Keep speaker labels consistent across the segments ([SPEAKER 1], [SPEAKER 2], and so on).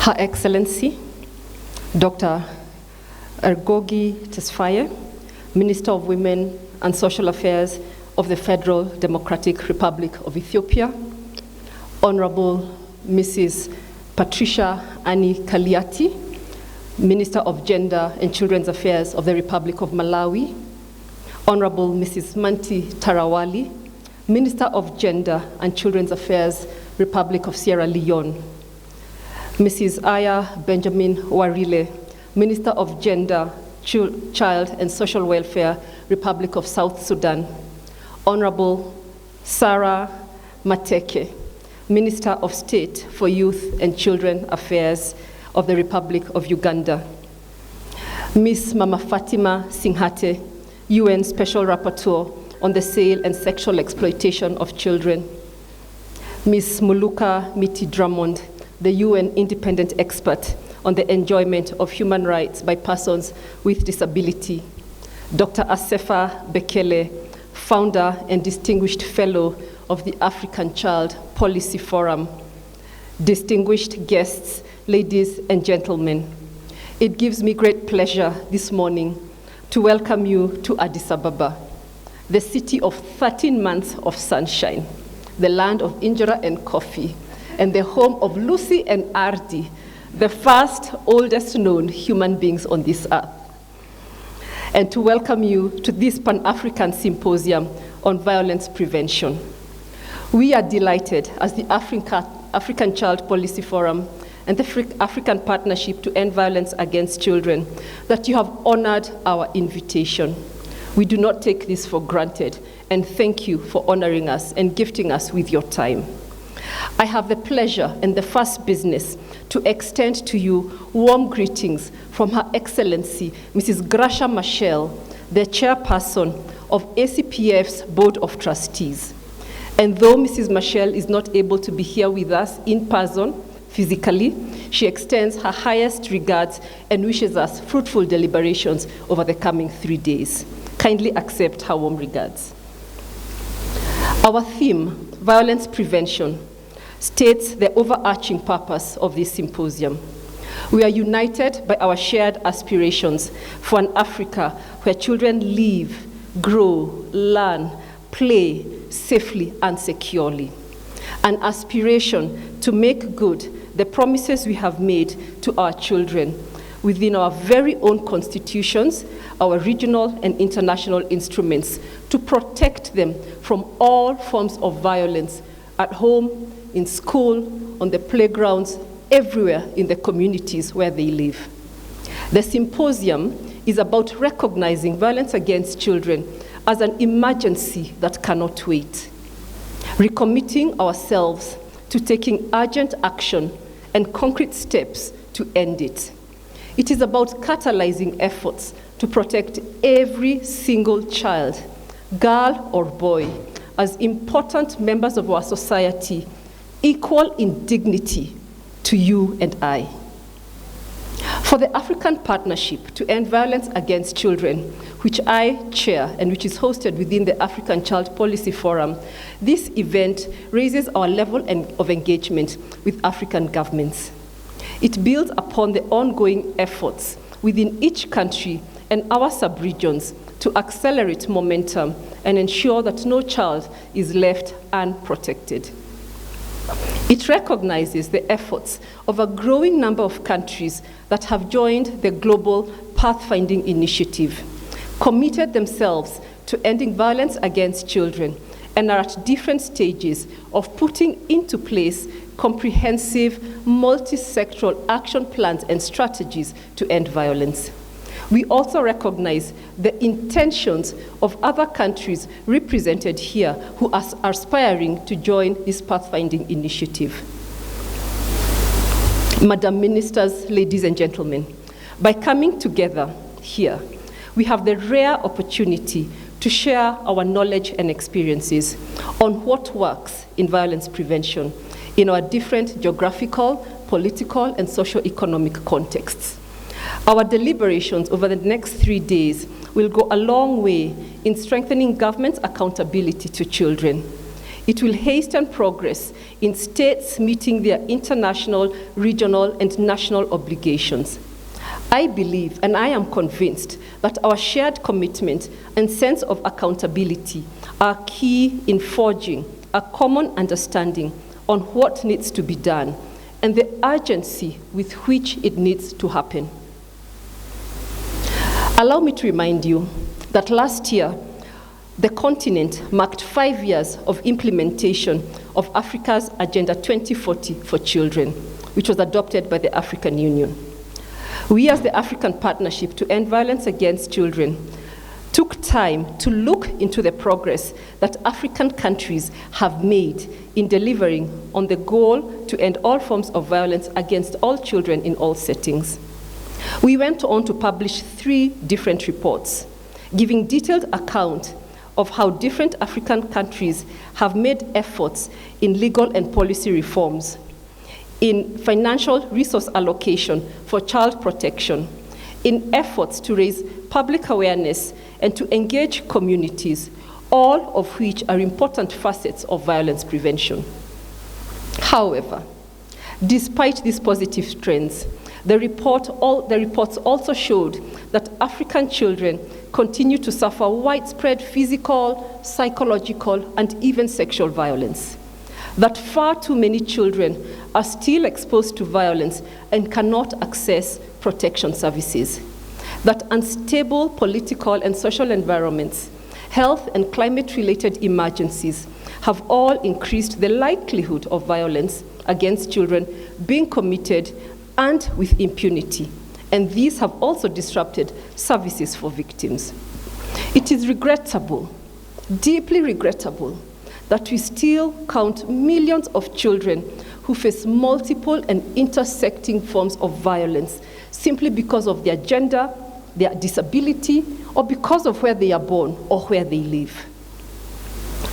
[SPEAKER 1] Her Excellency, Dr. Ergogi Tesfaye, Minister of Women and Social Affairs of the Federal Democratic Republic of Ethiopia, Honorable Mrs. Patricia Annie Kaliati, Minister of Gender and Children's Affairs of the Republic of Malawi, Honorable Mrs. Manti Tarawali, Minister of Gender and Children's Affairs, Republic of Sierra Leone, Mrs. Aya Benjamin Warile, Minister of Gender, Child and Social Welfare, Republic of South Sudan, Honorable Sarah Mateke, Minister of State for Youth and Children Affairs of the Republic of Uganda, Ms. Mama Fatima Singhate, UN Special Rapporteur on the sale and sexual exploitation of children, Ms. Muluka Miti Drummond, the UN independent expert on the enjoyment of human rights by persons with disability, Dr. Asefa Bekele, founder and distinguished fellow of the African Child Policy Forum, distinguished guests, ladies and gentlemen, it gives me great pleasure this morning to welcome you to Addis Ababa, the city of 13 months of sunshine, the land of injera and coffee, and the home of Lucy and Ardi, the first oldest known human beings on this earth, and to welcome you to this Pan-African Symposium on Violence Prevention. We are delighted as the African Child Policy Forum and the African Partnership to End Violence Against Children that you have honored our invitation. We do not take this for granted, and thank you for honoring us and gifting us with your time. I have the pleasure and the first business to extend to you warm greetings from Her Excellency, Mrs. Gracia Machel, the chairperson of ACPF's Board of Trustees. And though Mrs. Machel is not able to be here with us in person, physically, she extends her highest regards and wishes us fruitful deliberations over the coming 3 days. Kindly accept her warm regards. Our theme, violence prevention, states the overarching purpose of this symposium. We are united by our shared aspirations for an Africa where children live, grow, learn, play safely and securely. An aspiration to make good the promises we have made to our children within our very own constitutions, our regional and international instruments, to protect them from all forms of violence at home, in school, on the playgrounds, everywhere in the communities where they live. The symposium is about recognizing violence against children as an emergency that cannot wait, recommitting ourselves to taking urgent action and concrete steps to end it. It is about catalyzing efforts to protect every single child, girl or boy, as important members of our society, equal in dignity to you and I. For the African Partnership to End Violence Against Children, which I chair and which is hosted within the African Child Policy Forum, this event raises our level of engagement with African governments. It builds upon the ongoing efforts within each country and our sub-regions to accelerate momentum and ensure that no child is left unprotected. It recognizes the efforts of a growing number of countries that have joined the Global Pathfinding Initiative, committed themselves to ending violence against children, and are at different stages of putting into place comprehensive, multi-sectoral action plans and strategies to end violence. We also recognize the intentions of other countries represented here who are aspiring to join this pathfinding initiative. Madam Ministers, ladies and gentlemen, by coming together here, we have the rare opportunity to share our knowledge and experiences on what works in violence prevention in our different geographical, political, and socio-economic contexts. Our deliberations over the next 3 days will go a long way in strengthening government's accountability to children, It will hasten progress in states meeting their international, regional, and national obligations. I believe, and I am convinced, that our shared commitment and sense of accountability are key in forging a common understanding on what needs to be done and the urgency with which it needs to happen. Allow me to remind you that last year, the continent marked 5 years of implementation of Africa's Agenda 2040 for Children, which was adopted by the African Union. We, as the African Partnership to End Violence Against Children, took time to look into the progress that African countries have made in delivering on the goal to end all forms of violence against all children in all settings. We went on to publish 3 different reports, giving detailed account of how different African countries have made efforts in legal and policy reforms, in financial resource allocation for child protection, in efforts to raise public awareness and to engage communities, all of which are important facets of violence prevention. However, despite these positive trends, the reports also showed that African children continue to suffer widespread physical, psychological, and even sexual violence. That far too many children are still exposed to violence and cannot access protection services. That unstable political and social environments, health and climate-related emergencies have all increased the likelihood of violence against children being committed and with impunity, and these have also disrupted services for victims. It is regrettable, deeply regrettable, that we still count millions of children who face multiple and intersecting forms of violence simply because of their gender, their disability, or because of where they are born or where they live.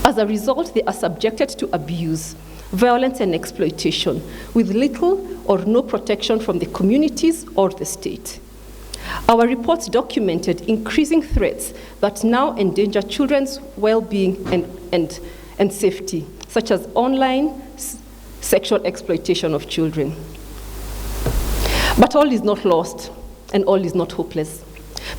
[SPEAKER 1] As a result, they are subjected to abuse, violence, and exploitation with little or no protection from the communities or the state. Our reports documented increasing threats that now endanger children's well-being and safety, such as online sexual exploitation of children. But all is not lost, and all is not hopeless.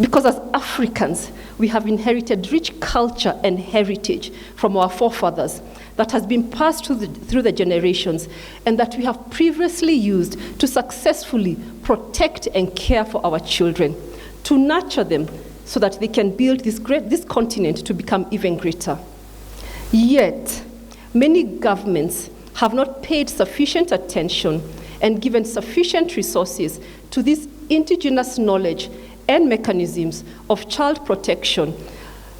[SPEAKER 1] Because as Africans, we have inherited rich culture and heritage from our forefathers that has been passed through the generations, and that we have previously used to successfully protect and care for our children, to nurture them so that they can build this continent to become even greater. Yet, many governments have not paid sufficient attention and given sufficient resources to this indigenous knowledge and mechanisms of child protection,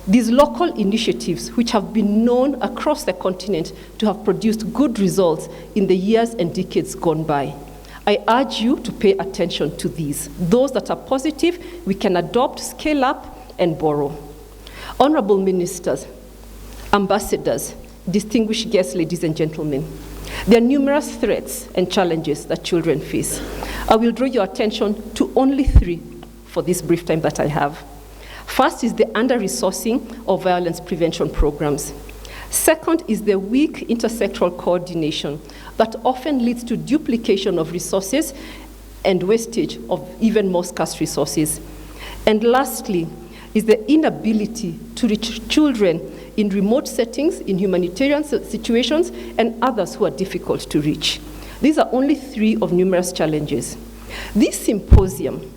[SPEAKER 1] these local initiatives which have been known across the continent to have produced good results in the years and decades gone by. I urge you to pay attention to these. Those that are positive, we can adopt, scale up, and borrow. Honorable ministers, ambassadors, distinguished guests, ladies and gentlemen, there are numerous threats and challenges that children face. I will draw your attention to only 3 for this brief time that I have. First is the under-resourcing of violence prevention programs. Second is the weak intersectoral coordination that often leads to duplication of resources and wastage of even more scarce resources. And lastly is the inability to reach children in remote settings, in humanitarian situations, and others who are difficult to reach. These are only 3 of numerous challenges. This symposium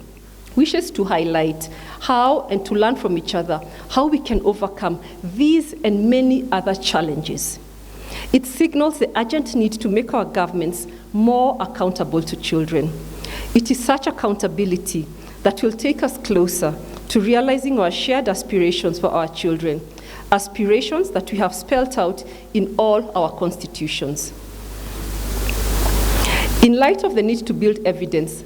[SPEAKER 1] wishes to highlight how, and to learn from each other, how we can overcome these and many other challenges. It signals the urgent need to make our governments more accountable to children. It is such accountability that will take us closer to realizing our shared aspirations for our children, aspirations that we have spelled out in all our constitutions. In light of the need to build evidence,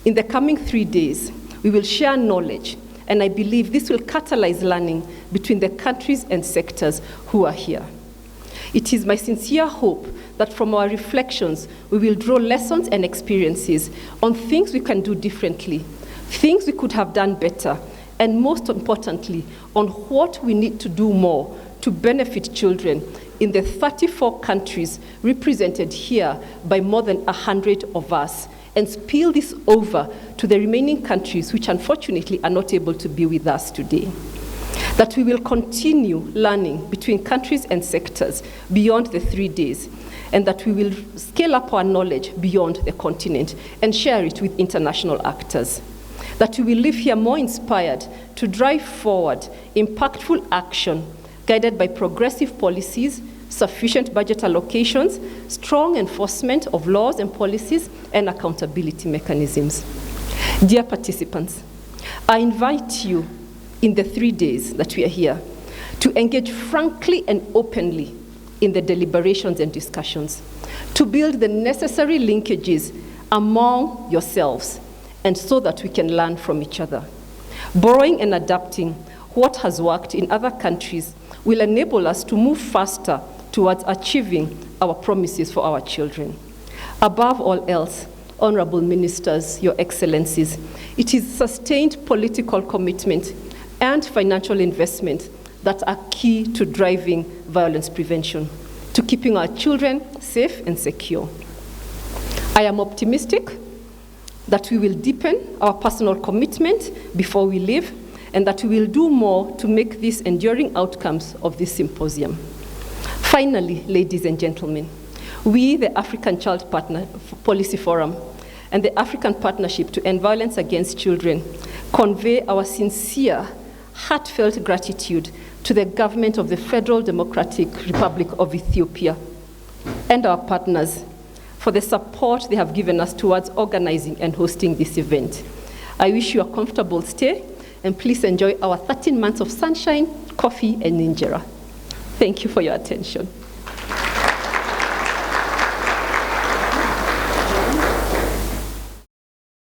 [SPEAKER 1] in the coming 3 days, we will share knowledge, and I believe this will catalyze learning between the countries and sectors who are here. It is my sincere hope that from our reflections, we will draw lessons and experiences on things we can do differently, things we could have done better, and most importantly, on what we need to do more to benefit children in the 34 countries represented here by more than 100 of us, and spill this over to the remaining countries which unfortunately are not able to be with us today. That we will continue learning between countries and sectors beyond the 3 days, and that we will scale up our knowledge beyond the continent and share it with international actors. That we will live here more inspired to drive forward impactful action guided by progressive policies, sufficient budget allocations, strong enforcement of laws and policies, and accountability mechanisms. Dear participants, I invite you in the 3 days that we are here to engage frankly and openly in the deliberations and discussions, to build the necessary linkages among yourselves, and so that we can learn from each other. Borrowing and adapting what has worked in other countries will enable us to move faster towards achieving our promises for our children. Above all else, honorable ministers, your excellencies, it is sustained political commitment and financial investment that are key to driving violence prevention, to keeping our children safe and secure. I am optimistic that we will deepen our personal commitment before we leave, and that we will do more to make these enduring outcomes of this symposium. Finally, ladies and gentlemen, we, the African Child Policy Forum, and the African Partnership to End Violence Against Children convey our sincere, heartfelt gratitude to the government of the Federal Democratic Republic of Ethiopia and our partners for the support they have given us towards organizing and hosting this event. I wish you a comfortable stay, and please enjoy our 13 months of sunshine, coffee, and injera. Thank you for your attention.